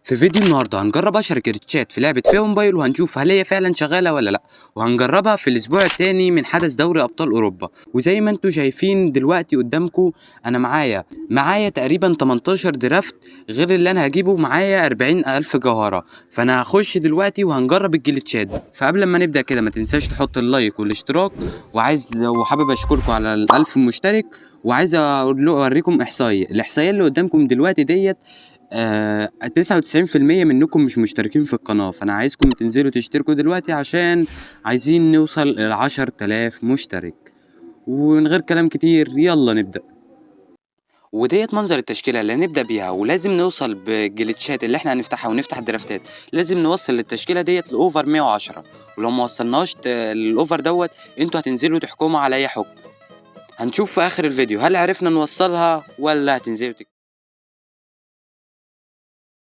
في فيديو النهارده هنجرب اشهر جليتشات في لعبة فيها موبايل، وهنشوف هل هي فعلا شغالة ولا لا. وهنجربها في الاسبوع الثاني من حدث دوري ابطال اوروبا. وزي ما انتم شايفين دلوقتي قدامكم، انا معايا تقريبا 18 درافت، غير اللي انا هجيبه معايا 40,000 جوهرة. فانا هخش دلوقتي وهنجرب الجليتشات. فقبل ما نبدأ كده ما تنساش تحط اللايك والاشتراك. وحابب اشكركم على ال1000 مشترك. وعايز اوريكم الاحصائيه اللي قدامكم دلوقتي ديت. 99% منكم مش مشتركين في القناة، فأنا عايزكم تنزلوا تشتركوا دلوقتي عشان عايزين نوصل ل10,000 مشترك. ومن غير كلام كتير يلا نبدأ. وديت منظر التشكيلة اللي هنبدأ بيها، ولازم نوصل بالجليتشات اللي احنا هنفتحها ونفتح الدرافتات. لازم نوصل للتشكيلة ديت لأوفر 110. ولو ما وصلناش للأوفر دوت، انتوا هتنزلوا تحكموا على أي حكم. هنشوف في آخر الفيديو هل عرفنا نوصلها ولا هتنزلوا